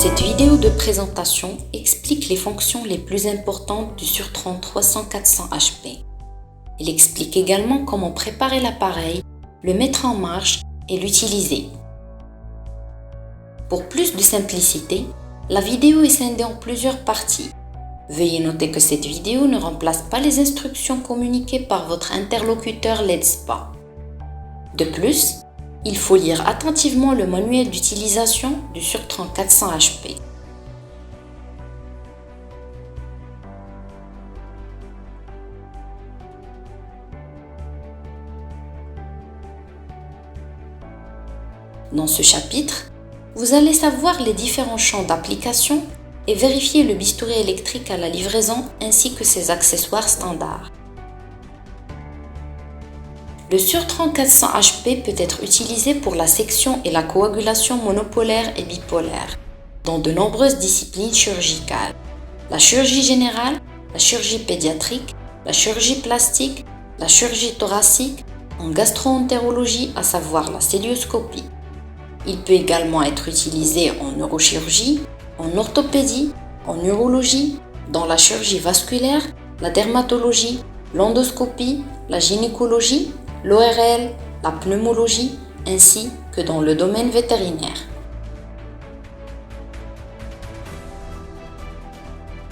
Cette vidéo de présentation explique les fonctions les plus importantes du Surtran 300-400 HP. Elle explique également comment préparer l'appareil, le mettre en marche et l'utiliser. Pour plus de simplicité, la vidéo est scindée en plusieurs parties. Veuillez noter que cette vidéo ne remplace pas les instructions communiquées par votre interlocuteur LEDSPA. De plus, il faut lire attentivement le manuel d'utilisation du Surtran 400 HP. Dans ce chapitre, vous allez savoir les différents champs d'application et vérifier le bistouri électrique à la livraison ainsi que ses accessoires standards. Le Surtran 400 HP peut être utilisé pour la section et la coagulation monopolaire et bipolaire dans de nombreuses disciplines chirurgicales. La chirurgie générale, la chirurgie pédiatrique, la chirurgie plastique, la chirurgie thoracique, en gastro-entérologie, à savoir la cœlioscopie. Il peut également être utilisé en neurochirurgie, en orthopédie, en urologie, dans la chirurgie vasculaire, la dermatologie, l'endoscopie, la gynécologie, l'ORL, la pneumologie, ainsi que dans le domaine vétérinaire.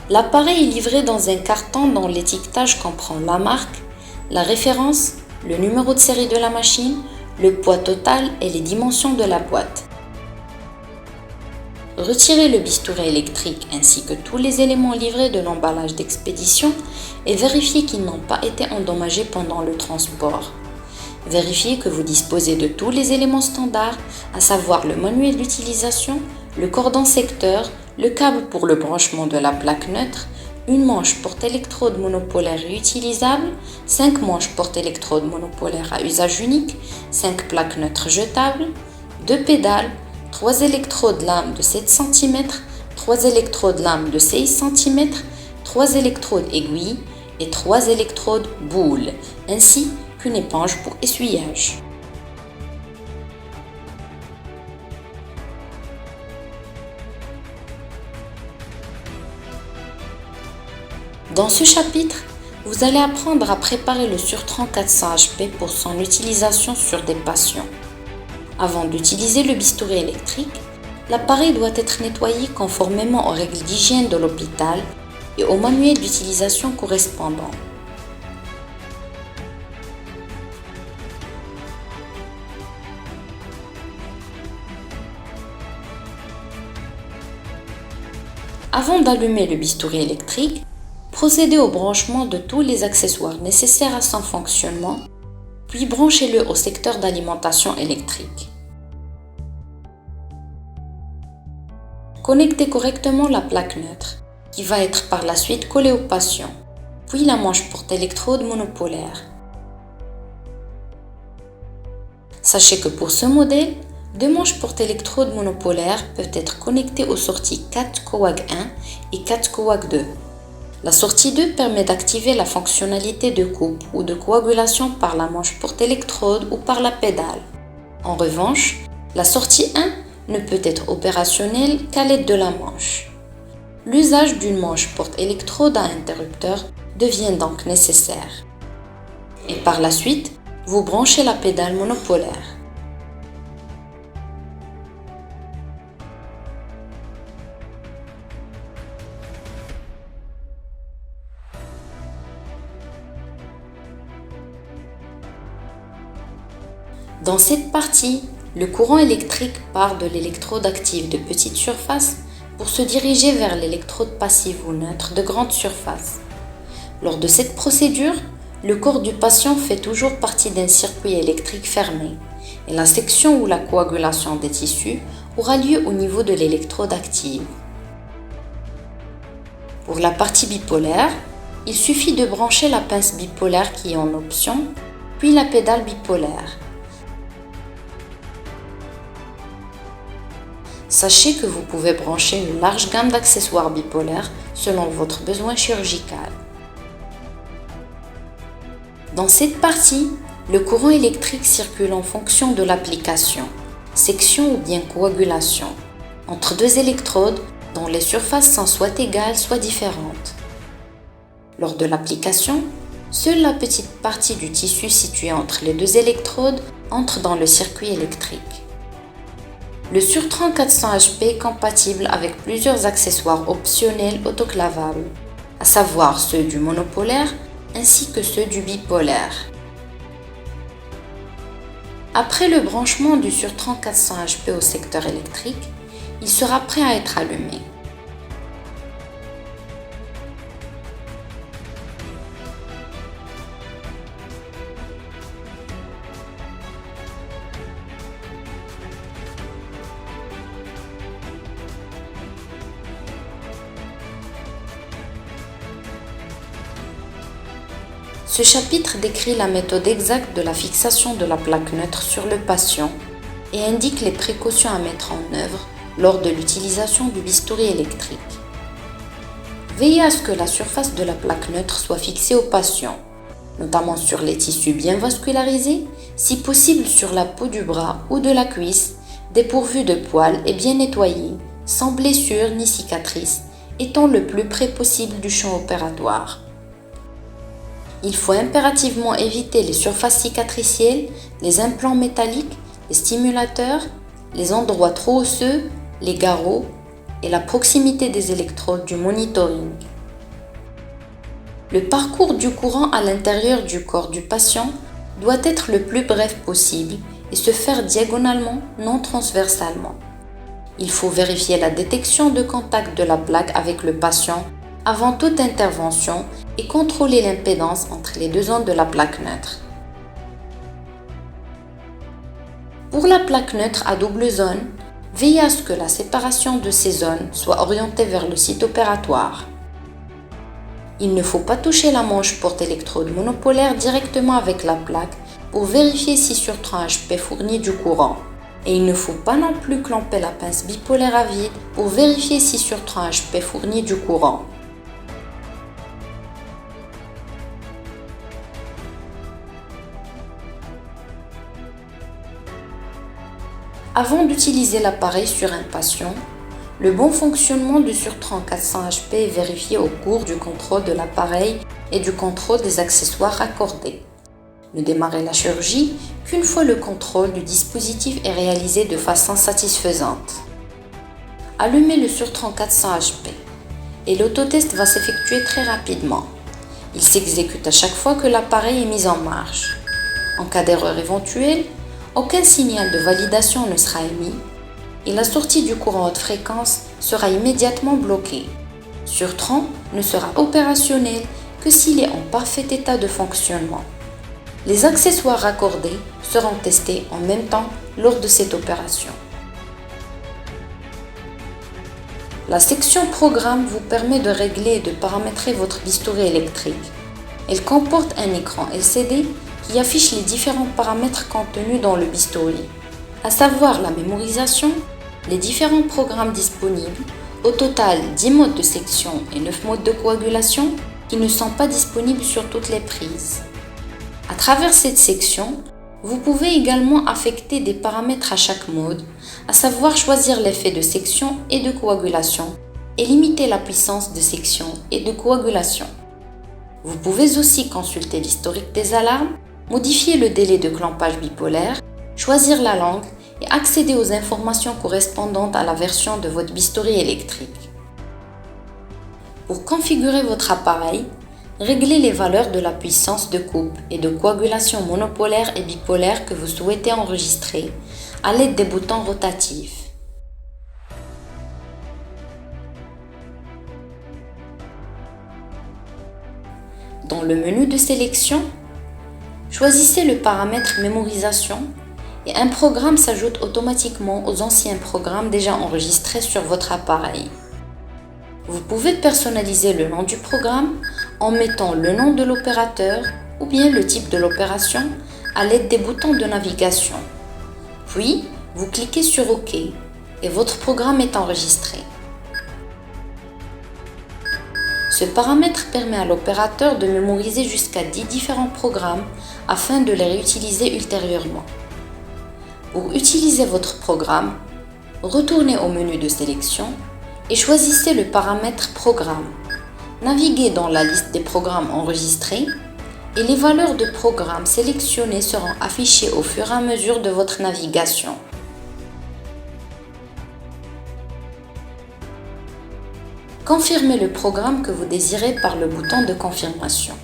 L'appareil est livré dans un carton dont l'étiquetage comprend la marque, la référence, le numéro de série de la machine, le poids total et les dimensions de la boîte. Retirez le bistouri électrique ainsi que tous les éléments livrés de l'emballage d'expédition et vérifiez qu'ils n'ont pas été endommagés pendant le transport. Vérifiez que vous disposez de tous les éléments standards, à savoir le manuel d'utilisation, le cordon secteur, le câble pour le branchement de la plaque neutre, une manche porte-électrode monopolaire réutilisable, 5 manches porte-électrode monopolaire à usage unique, 5 plaques neutres jetables, 2 pédales, 3 électrodes lames de 7 cm, 3 électrodes lames de 6 cm, 3 électrodes aiguilles et 3 électrodes boules, ainsi qu'une éponge pour essuyage. Dans ce chapitre, vous allez apprendre à préparer le Surtran 400 HP pour son utilisation sur des patients. Avant d'utiliser le bistouri électrique, l'appareil doit être nettoyé conformément aux règles d'hygiène de l'hôpital et au manuel d'utilisation correspondant. Avant d'allumer le bistouri électrique, procédez au branchement de tous les accessoires nécessaires à son fonctionnement, puis branchez-le au secteur d'alimentation électrique. Connectez correctement la plaque neutre, qui va être par la suite collée au patient, puis la manche porte-électrode monopolaire. Sachez que pour ce modèle, 2 manches porte-électrode monopolaires peuvent être connectées aux sorties 4 coag 1 et 4 coag 2. La sortie 2 permet d'activer la fonctionnalité de coupe ou de coagulation par la manche porte-électrode ou par la pédale. En revanche, la sortie 1 ne peut être opérationnelle qu'à l'aide de la manche. L'usage d'une manche porte-électrode à interrupteur devient donc nécessaire. Et par la suite, vous branchez la pédale monopolaire. Dans cette partie, le courant électrique part de l'électrode active de petite surface pour se diriger vers l'électrode passive ou neutre de grande surface. Lors de cette procédure, le corps du patient fait toujours partie d'un circuit électrique fermé et la section ou la coagulation des tissus aura lieu au niveau de l'électrode active. Pour la partie bipolaire, il suffit de brancher la pince bipolaire qui est en option, puis la pédale bipolaire. Sachez que vous pouvez brancher une large gamme d'accessoires bipolaires selon votre besoin chirurgical. Dans cette partie, le courant électrique circule en fonction de l'application, section ou bien coagulation. entre deux électrodes dont les surfaces sont soit égales soit différentes. Lors de l'application, seule la petite partie du tissu située entre les deux électrodes entre dans le circuit électrique. Le Surtran 400 HP est compatible avec plusieurs accessoires optionnels autoclavables, à savoir ceux du monopolaire ainsi que ceux du bipolaire. Après le branchement du Surtran 400 HP au secteur électrique, il sera prêt à être allumé. Ce chapitre décrit la méthode exacte de la fixation de la plaque neutre sur le patient et indique les précautions à mettre en œuvre lors de l'utilisation du bistouri électrique. Veillez à ce que la surface de la plaque neutre soit fixée au patient, notamment sur les tissus bien vascularisés, si possible sur la peau du bras ou de la cuisse, dépourvue de poils et bien nettoyée, sans blessure ni cicatrice, étant le plus près possible du champ opératoire. Il faut impérativement éviter les surfaces cicatricielles, les implants métalliques, les stimulateurs, les endroits trop osseux, les garrots et la proximité des électrodes du monitoring. Le parcours du courant à l'intérieur du corps du patient doit être le plus bref possible et se faire diagonalement, non transversalement. Il faut vérifier la détection de contact de la plaque avec le patient avant toute intervention et contrôler l'impédance entre les deux zones de la plaque neutre. Pour la plaque neutre à double zone, veillez à ce que la séparation de ces zones soit orientée vers le site opératoire. Il ne faut pas toucher la manche porte-électrode monopolaire directement avec la plaque pour vérifier si Surtran HP fournit du courant. Et il ne faut pas non plus clamper la pince bipolaire à vide pour vérifier si Surtran HP fournit du courant. Avant d'utiliser l'appareil sur un patient, le bon fonctionnement du Surtran 400 HP est vérifié au cours du contrôle de l'appareil et du contrôle des accessoires raccordés. Ne démarrez la chirurgie qu'une fois le contrôle du dispositif est réalisé de façon satisfaisante. Allumez le Surtran 400 HP et l'autotest va s'effectuer très rapidement. Il s'exécute à chaque fois que l'appareil est mis en marche. En cas d'erreur éventuelle, aucun signal de validation ne sera émis et la sortie du courant haute fréquence sera immédiatement bloquée. Surtran ne sera opérationnel que s'il est en parfait état de fonctionnement. Les accessoires raccordés seront testés en même temps lors de cette opération. La section Programme vous permet de régler et de paramétrer votre bistouri électrique. Elle comporte un écran LCD qui affiche les différents paramètres contenus dans le bistouri, à savoir la mémorisation, les différents programmes disponibles, au total 10 modes de section et 9 modes de coagulation qui ne sont pas disponibles sur toutes les prises. À travers cette section, vous pouvez également affecter des paramètres à chaque mode, à savoir choisir l'effet de section et de coagulation et limiter la puissance de section et de coagulation. Vous pouvez aussi consulter l'historique des alarmes, modifier le délai de clampage bipolaire, choisir la langue et accéder aux informations correspondantes à la version de votre bistouri électrique. Pour configurer votre appareil, réglez les valeurs de la puissance de coupe et de coagulation monopolaire et bipolaire que vous souhaitez enregistrer à l'aide des boutons rotatifs. Dans le menu de sélection, choisissez le paramètre mémorisation et un programme s'ajoute automatiquement aux anciens programmes déjà enregistrés sur votre appareil. Vous pouvez personnaliser le nom du programme en mettant le nom de l'opérateur ou bien le type de l'opération à l'aide des boutons de navigation. Puis, vous cliquez sur OK et votre programme est enregistré. Ce paramètre permet à l'opérateur de mémoriser jusqu'à 10 différents programmes afin de les réutiliser ultérieurement. Pour utiliser votre programme, Retournez au menu de sélection et choisissez le paramètre Programme. Naviguez dans la liste des programmes enregistrés et les valeurs de programmes sélectionnés seront affichées au fur et à mesure de votre navigation. Confirmez le programme que vous désirez par le bouton de confirmation.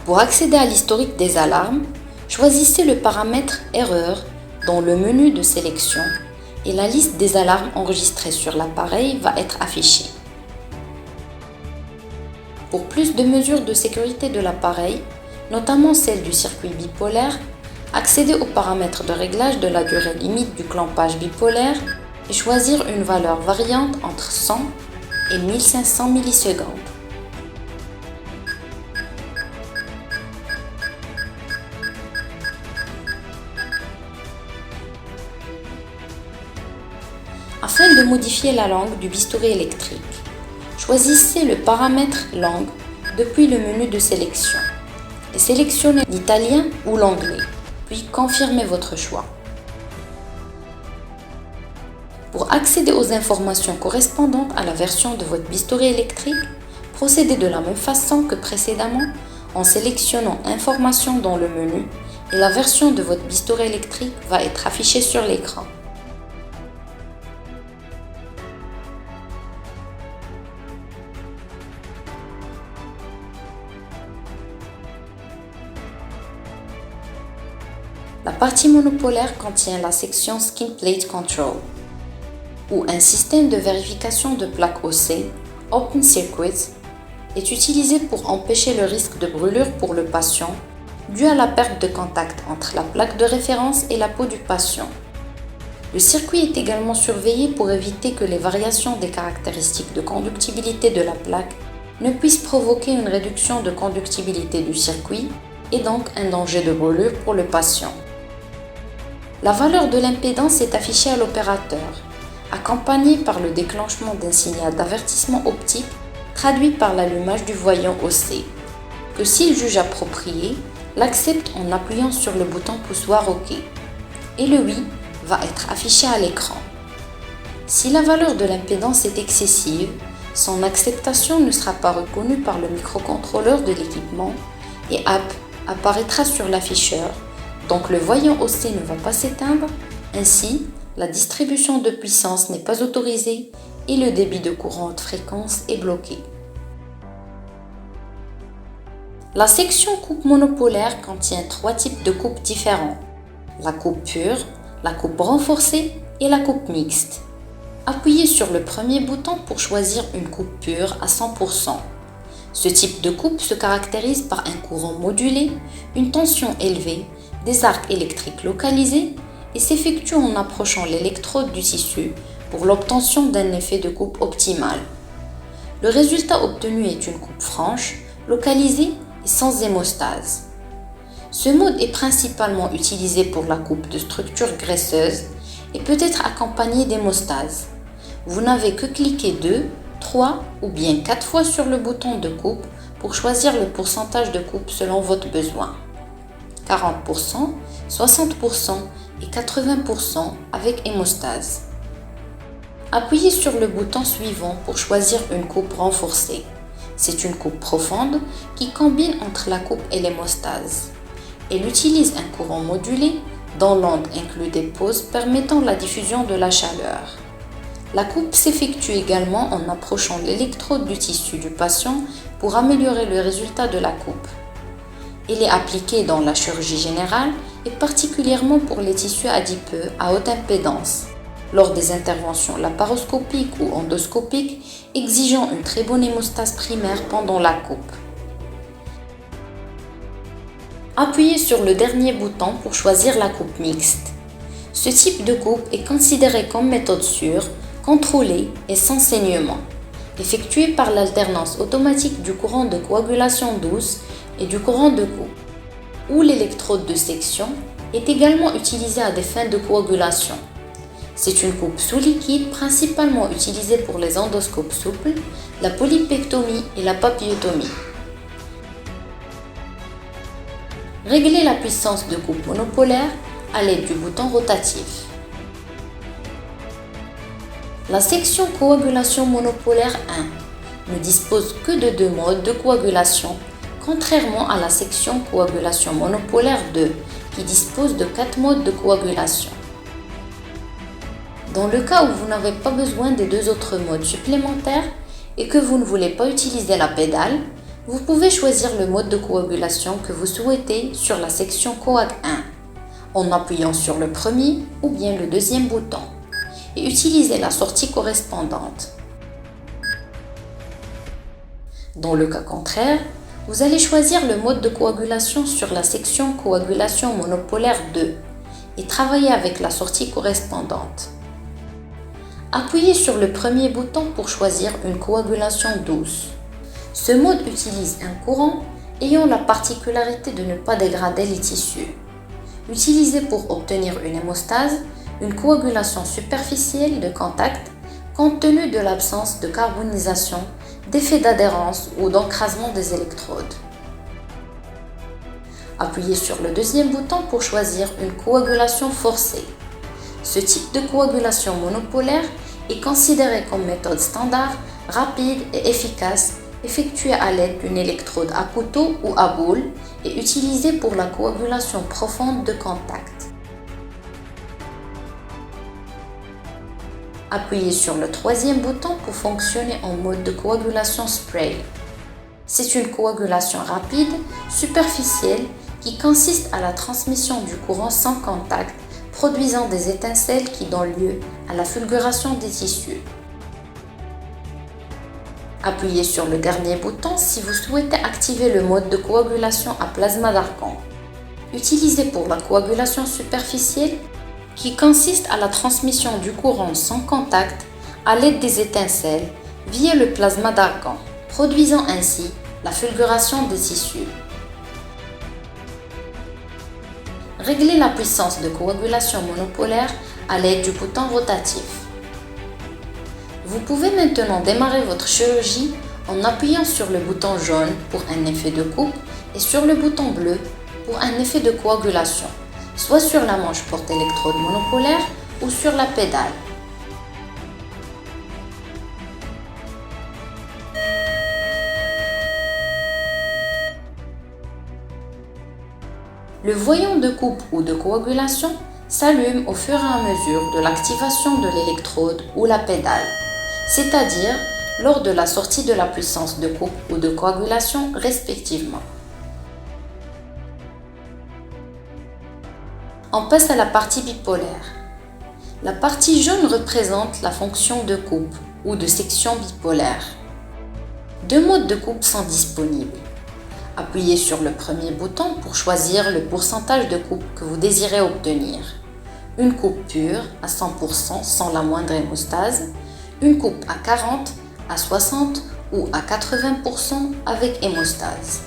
Pour accéder à l'historique des alarmes, choisissez le paramètre Erreur dans le menu de sélection et la liste des alarmes enregistrées sur l'appareil va être affichée. Pour plus de mesures de sécurité de l'appareil, notamment celle du circuit bipolaire, accédez aux paramètres de réglage de la durée limite du clampage bipolaire et choisir une valeur variante entre 100 et 1500 millisecondes. Afin de modifier la langue du bistouri électrique, choisissez le paramètre Langue depuis le menu de sélection et sélectionnez l'italien ou l'anglais, puis confirmez votre choix. Pour accéder aux informations correspondantes à la version de votre bistouri électrique, procédez de la même façon que précédemment en sélectionnant Informations dans le menu et la version de votre bistouri électrique va être affichée sur l'écran. La partie monopolaire contient la section Skin Plate Control, où un système de vérification de plaques OC, Open Circuit, est utilisé pour empêcher le risque de brûlure pour le patient dû à la perte de contact entre la plaque de référence et la peau du patient. Le circuit est également surveillé pour éviter que les variations des caractéristiques de conductibilité de la plaque ne puissent provoquer une réduction de conductibilité du circuit et donc un danger de brûlure pour le patient. La valeur de l'impédance est affichée à l'opérateur, accompagnée par le déclenchement d'un signal d'avertissement optique traduit par l'allumage du voyant OC, que s'il juge approprié, l'accepte en appuyant sur le bouton poussoir OK, et le oui va être affiché à l'écran. Si la valeur de l'impédance est excessive, son acceptation ne sera pas reconnue par le microcontrôleur de l'équipement et apparaîtra sur l'afficheur. Donc le voyant OC ne va pas s'éteindre, ainsi la distribution de puissance n'est pas autorisée et le débit de courant haute fréquence est bloqué. La section coupe monopolaire contient 3 types de coupes différents: la coupe pure, la coupe renforcée et la coupe mixte. Appuyez sur le premier bouton pour choisir une coupe pure à 100%. Ce type de coupe se caractérise par un courant modulé, une tension élevée, des arcs électriques localisés et s'effectue en approchant l'électrode du tissu pour l'obtention d'un effet de coupe optimal. Le résultat obtenu est une coupe franche, localisée et sans hémostase. Ce mode est principalement utilisé pour la coupe de structures graisseuses et peut être accompagné d'hémostase. Vous n'avez que cliquer 2, 3 ou bien 4 fois sur le bouton de coupe pour choisir le pourcentage de coupe selon votre besoin. 40%, 60% et 80% avec hémostase. Appuyez sur le bouton suivant pour choisir une coupe renforcée. C'est une coupe profonde qui combine entre la coupe et l'hémostase. Elle utilise un courant modulé dont l'onde inclut des pauses permettant la diffusion de la chaleur. La coupe s'effectue également en approchant l'électrode du tissu du patient pour améliorer le résultat de la coupe. Elle est appliquée dans la chirurgie générale et particulièrement pour les tissus adipeux à haute impédance, lors des interventions laparoscopiques ou endoscopiques exigeant une très bonne hémostase primaire pendant la coupe. Appuyez sur le dernier bouton pour choisir la coupe mixte. Ce type de coupe est considéré comme méthode sûre, contrôlée et sans saignement, effectuée par l'alternance automatique du courant de coagulation douce et du courant de coupe, où l'électrode de section est également utilisée à des fins de coagulation. C'est une coupe sous liquide principalement utilisée pour les endoscopes souples, la polypectomie et la papillotomie. Réglez la puissance de coupe monopolaire à l'aide du bouton rotatif. La section coagulation monopolaire 1 ne dispose que de 2 modes de coagulation, contrairement à la section coagulation monopolaire 2 qui dispose de 4 modes de coagulation. Dans le cas où vous n'avez pas besoin des 2 autres modes supplémentaires et que vous ne voulez pas utiliser la pédale, vous pouvez choisir le mode de coagulation que vous souhaitez sur la section Coag 1 en appuyant sur le premier ou bien le deuxième bouton et utiliser la sortie correspondante. Dans le cas contraire, vous allez choisir le mode de coagulation sur la section coagulation monopolaire 2 et travailler avec la sortie correspondante. Appuyez sur le premier bouton pour choisir une coagulation douce. Ce mode utilise un courant ayant la particularité de ne pas dégrader les tissus. Utilisé pour obtenir une hémostase, une coagulation superficielle de contact, compte tenu de l'absence de carbonisation, d'effet d'adhérence ou d'encrasement des électrodes. Appuyez sur le deuxième bouton pour choisir une coagulation forcée. Ce type de coagulation monopolaire est considéré comme méthode standard, rapide et efficace, effectuée à l'aide d'une électrode à couteau ou à boule et utilisée pour la coagulation profonde de contact. Appuyez sur le troisième bouton pour fonctionner en mode de coagulation spray. C'est une coagulation rapide, superficielle, qui consiste à la transmission du courant sans contact, produisant des étincelles qui donnent lieu à la fulguration des tissus. Appuyez sur le dernier bouton si vous souhaitez activer le mode de coagulation à plasma d'argan. Utilisé pour la coagulation superficielle, qui consiste à la transmission du courant sans contact à l'aide des étincelles via le plasma d'argan, produisant ainsi la fulguration des tissus. Réglez la puissance de coagulation monopolaire à l'aide du bouton rotatif. Vous pouvez maintenant démarrer votre chirurgie en appuyant sur le bouton jaune pour un effet de coupe et sur le bouton bleu pour un effet de coagulation, soit sur la manche porte-électrode monopolaire ou sur la pédale. Le voyant de coupe ou de coagulation s'allume au fur et à mesure de l'activation de l'électrode ou la pédale, c'est-à-dire lors de la sortie de la puissance de coupe ou de coagulation respectivement. On passe à la partie bipolaire. La partie jaune représente la fonction de coupe ou de section bipolaire. 2 modes de coupe sont disponibles. Appuyez sur le premier bouton pour choisir le pourcentage de coupe que vous désirez obtenir. Une coupe pure à 100% sans la moindre hémostase, une coupe à 40, à 60 ou à 80% avec hémostase.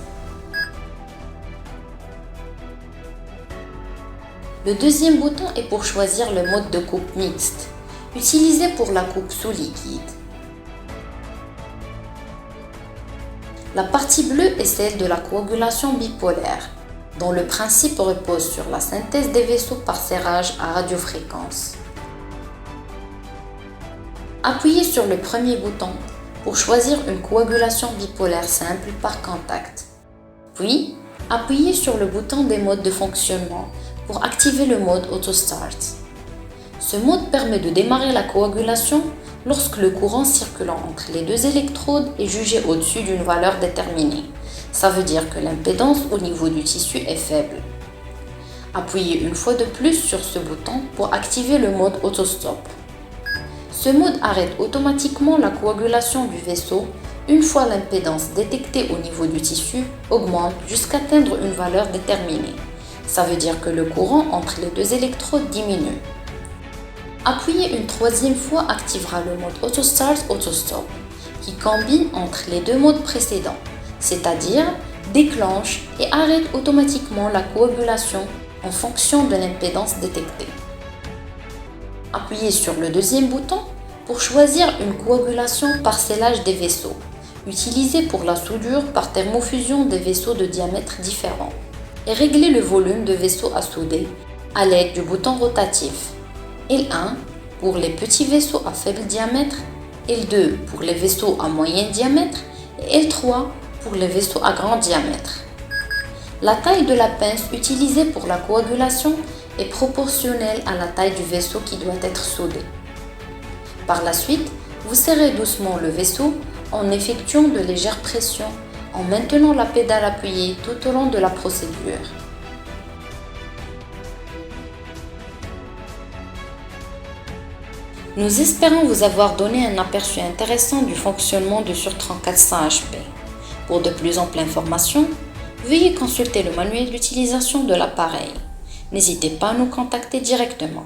Le deuxième bouton est pour choisir le mode de coupe mixte, utilisé pour la coupe sous liquide. La partie bleue est celle de la coagulation bipolaire, dont le principe repose sur la synthèse des vaisseaux par serrage à radiofréquence. Appuyez sur le premier bouton pour choisir une coagulation bipolaire simple par contact. Puis, appuyez sur le bouton des modes de fonctionnement pour activer le mode Auto Start. Ce mode permet de démarrer la coagulation lorsque le courant circulant entre les 2 électrodes est jugé au-dessus d'une valeur déterminée. Ça veut dire que l'impédance au niveau du tissu est faible. Appuyez une fois de plus sur ce bouton pour activer le mode Auto-Stop. Ce mode arrête automatiquement la coagulation du vaisseau une fois l'impédance détectée au niveau du tissu augmente jusqu'à atteindre une valeur déterminée. Ça veut dire que le courant entre les 2 électrodes diminue. Appuyer une troisième fois activera le mode Auto Start Auto Stop, qui combine entre les 2 modes précédents, c'est-à-dire déclenche et arrête automatiquement la coagulation en fonction de l'impédance détectée. Appuyez sur le deuxième bouton pour choisir une coagulation par scellage des vaisseaux, utilisée pour la soudure par thermofusion des vaisseaux de diamètre différents, et régler le volume de vaisseaux à souder à l'aide du bouton rotatif. L1 pour les petits vaisseaux à faible diamètre, L2 pour les vaisseaux à moyen diamètre et L3 pour les vaisseaux à grand diamètre. La taille de la pince utilisée pour la coagulation est proportionnelle à la taille du vaisseau qui doit être soudé. Par la suite, vous serrez doucement le vaisseau en effectuant de légères pressions, en maintenant la pédale appuyée tout au long de la procédure. Nous espérons vous avoir donné un aperçu intéressant du fonctionnement du Surtran 400 HP. Pour de plus amples informations, veuillez consulter le manuel d'utilisation de l'appareil. N'hésitez pas à nous contacter directement.